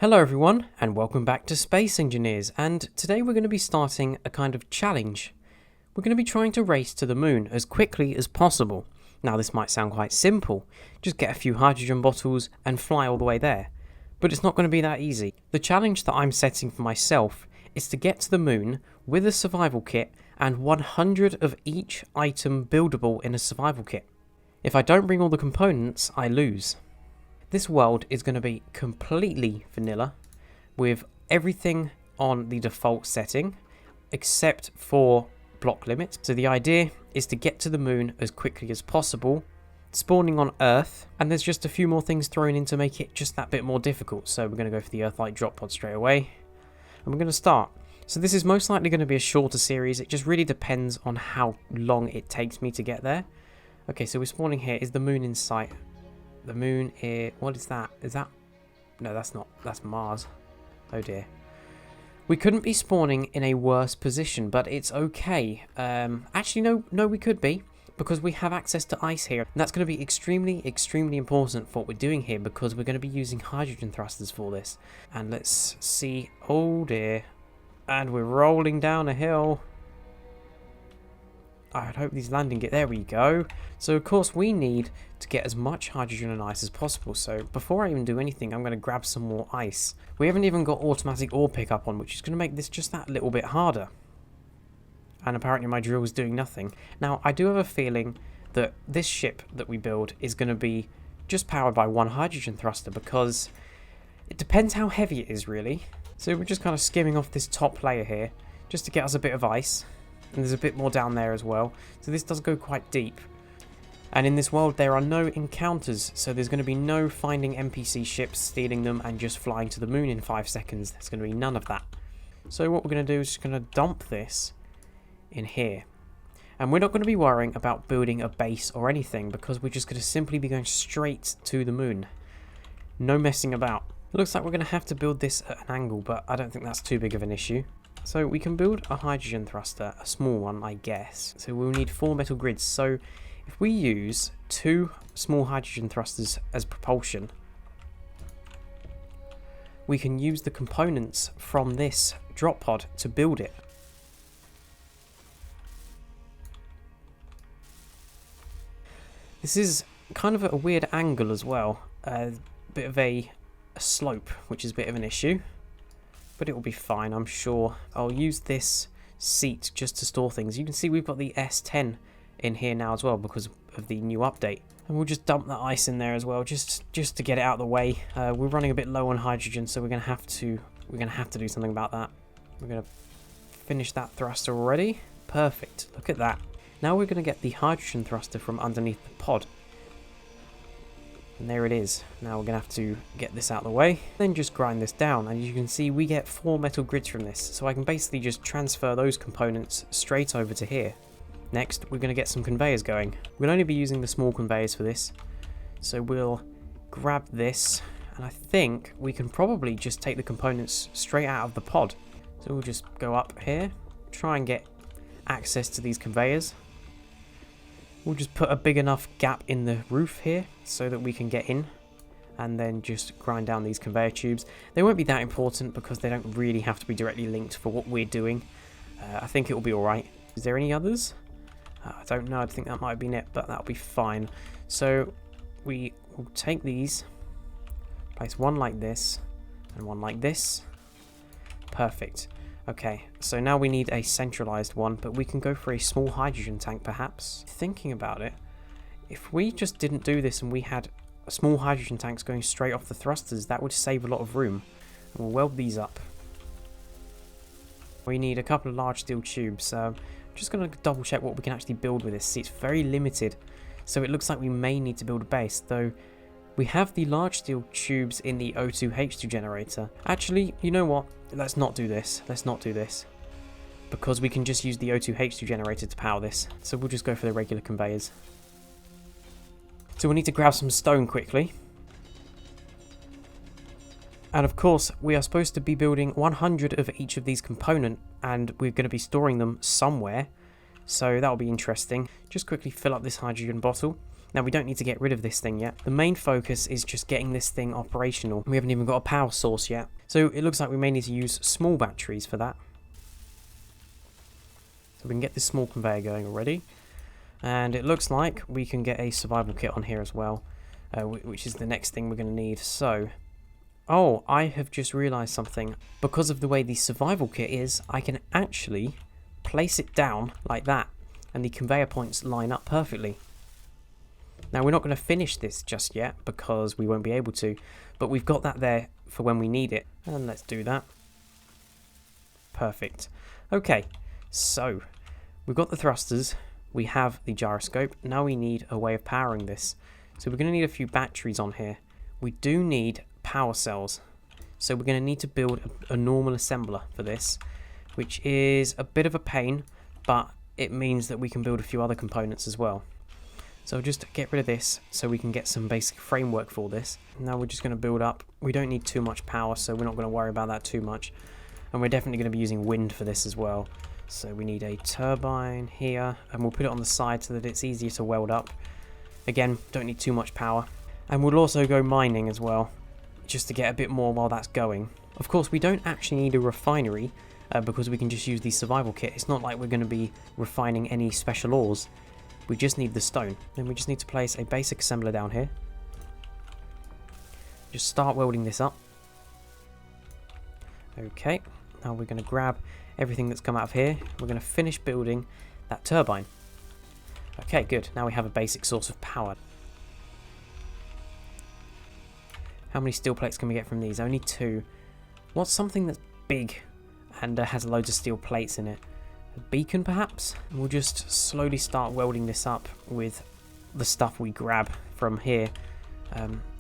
Hello everyone, and welcome back to Space Engineers, and today we're going to be starting a kind of challenge. We're going to be trying to race to the moon as quickly as possible. Now this might sound quite simple, just get a few hydrogen bottles and fly all the way there. But it's not going to be that easy. The challenge that I'm setting for myself is to get to the moon with a survival kit and 100 of each item buildable in a survival kit. If I don't bring all the components, I lose. This world is going to be completely vanilla with everything on the default setting except for block limits. So the idea is to get to the moon as quickly as possible, spawning on Earth, and there's just a few more things thrown in to make it just that bit more difficult. So we're going to go for the Earth-like drop pod straight away, and we're going to start. So this is most likely going to be a shorter series. It just really depends on how long it takes me to get there. Okay, so we're spawning here. Is the moon in sight? The moon is... What is that? Is that... No, that's not. That's Mars. Oh dear. We couldn't be spawning in a worse position, but it's okay. Actually, no, we could be, because we have access to ice here. And that's going to be extremely, extremely important for what we're doing here, because we're going to be using hydrogen thrusters for this. And let's see... Oh dear. And we're rolling down a hill. I'd hope these landing gear... There we go. So, of course, we need to get as much hydrogen and ice as possible. So, before I even do anything, I'm going to grab some more ice. We haven't even got automatic ore pickup on, which is going to make this just that little bit harder. And apparently my drill is doing nothing. Now, I do have a feeling that this ship that we build is going to be just powered by one hydrogen thruster, because it depends how heavy it is, really. So, we're just kind of skimming off this top layer here, just to get us a bit of ice. And there's a bit more down there as well. So this does go quite deep. And in this world there are no encounters. So there's going to be no finding NPC ships, stealing them and just flying to the moon in 5 seconds. There's going to be none of that. So what we're going to do is just going to dump this in here. And we're not going to be worrying about building a base or anything, because we're just going to simply be going straight to the moon. No messing about. It looks like we're going to have to build this at an angle, but I don't think that's too big of an issue. So we can build a hydrogen thruster, a small one, I guess. So we'll need 4 metal grids. So if we use 2 small hydrogen thrusters as propulsion, we can use the components from this drop pod to build it. This is kind of at a weird angle as well. A bit of a slope, which is a bit of an issue. But it will be fine, I'm sure. I'll use this seat just to store things. You can see we've got the S10 in here now as well because of the new update. And we'll just dump that ice in there as well, just to get it out of the way. We're running a bit low on hydrogen, so we're gonna have to do something about that. We're gonna finish that thruster already. Perfect. Look at that. Now we're gonna get the hydrogen thruster from underneath the pod. And there it is. Now we're going to have to get this out of the way. Then just grind this down. And you can see we get 4 metal grids from this. So I can basically just transfer those components straight over to here. Next, we're going to get some conveyors going. We'll only be using the small conveyors for this. So we'll grab this. And I think we can probably just take the components straight out of the pod. So we'll just go up here. Try and get access to these conveyors. We'll just put a big enough gap in the roof here so that we can get in, and then just grind down these conveyor tubes. They won't be that important because they don't really have to be directly linked for what we're doing. I think it will be alright. Is there any others? I don't know. I think that might have been it, but that'll be fine. So we will take these, place one like this, and one like this. Perfect. Okay, so now we need a centralized one, but we can go for a small hydrogen tank perhaps. Thinking about it, if we just didn't do this and we had small hydrogen tanks going straight off the thrusters, that would save a lot of room. And we'll weld these up. We need a couple of large steel tubes. I'm just going to double check what we can actually build with this. See, it's very limited, so it looks like we may need to build a base, though. We have the large steel tubes in the O2H2 generator. Actually, you know what? Let's not do this. Let's not do this. Because we can just use the O2H2 generator to power this. So we'll just go for the regular conveyors. So we'll need to grab some stone quickly. And of course, we are supposed to be building 100 of each of these components. And we're going to be storing them somewhere. So that'll be interesting. Just quickly fill up this hydrogen bottle. Now, we don't need to get rid of this thing yet. The main focus is just getting this thing operational. We haven't even got a power source yet. So it looks like we may need to use small batteries for that. So we can get this small conveyor going already. And it looks like we can get a survival kit on here as well, which is the next thing we're going to need. So, oh, I have just realized something. Because of the way the survival kit is, I can actually place it down like that, and the conveyor points line up perfectly. Now, we're not going to finish this just yet because we won't be able to, but we've got that there for when we need it. And let's do that. Perfect. Okay, so we've got the thrusters, we have the gyroscope. Now we need a way of powering this. So we're going to need a few batteries on here. We do need power cells. So we're going to need to build a normal assembler for this, which is a bit of a pain, but it means that we can build a few other components as well. So just get rid of this so we can get some basic framework for this. Now we're just going to build up. We don't need too much power, so we're not going to worry about that too much. And we're definitely going to be using wind for this as well. So we need a turbine here, and we'll put it on the side so that it's easier to weld up. Again, don't need too much power. And we'll also go mining as well, just to get a bit more while that's going. Of course, we don't actually need a refinery because we can just use the survival kit. It's not like we're going to be refining any special ores. We just need the stone. Then we just need to place a basic assembler down here. Just start welding this up. Okay, now we're going to grab everything that's come out of here. We're going to finish building that turbine. Okay, good. Now we have a basic source of power. How many steel plates can we get from these? Only 2. What's something that's big and has loads of steel plates in it? A beacon, perhaps? We'll just slowly start welding this up with the stuff we grab from here.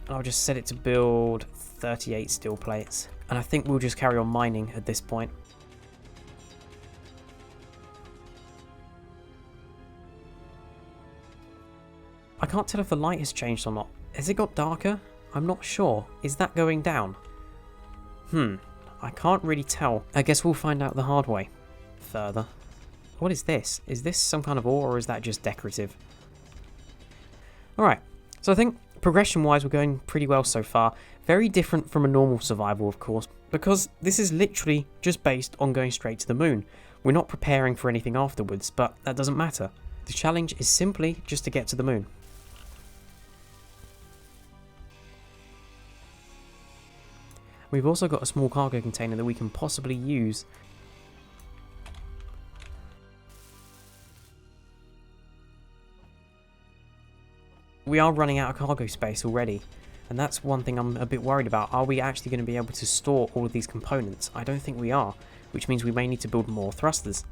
I'll just set it to build 38 steel plates. And I think we'll just carry on mining at this point. I can't tell if the light has changed or not. Has it got darker? I'm not sure. Is that going down? I can't really tell. I guess we'll find out the hard way. Further. What is this? Is this some kind of ore, or is that just decorative? Alright, so I think progression-wise we're going pretty well so far. Very different from a normal survival, of course, because this is literally just based on going straight to the moon. We're not preparing for anything afterwards, but that doesn't matter. The challenge is simply just to get to the moon. We've also got a small cargo container that we can possibly use. We are running out of cargo space already, and that's one thing I'm a bit worried about. Are we actually going to be able to store all of these components? I don't think we are, which means we may need to build more thrusters.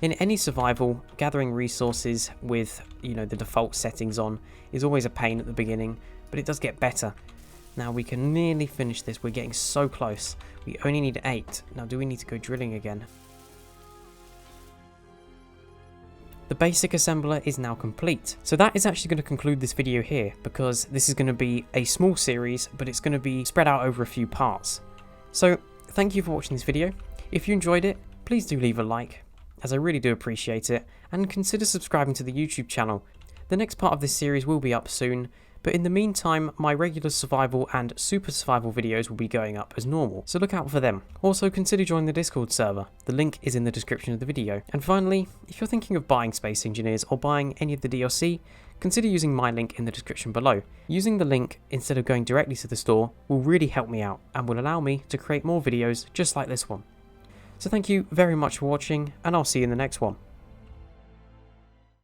In any survival, gathering resources with, the default settings on is always a pain at the beginning, but it does get better. Now we can nearly finish this. We're getting so close. We only need 8. Now do we need to go drilling again? The basic assembler is now complete. So that is actually going to conclude this video here, because this is going to be a small series, but it's going to be spread out over a few parts. So thank you for watching this video. If you enjoyed it, please do leave a like, as I really do appreciate it, and consider subscribing to the YouTube channel. The next part of this series will be up soon, but in the meantime, my regular survival and super survival videos will be going up as normal, so look out for them. Also, consider joining the Discord server. The link is in the description of the video. And finally, if you're thinking of buying Space Engineers or buying any of the DLC, consider using my link in the description below. Using the link instead of going directly to the store will really help me out and will allow me to create more videos just like this one. So thank you very much for watching, and I'll see you in the next one.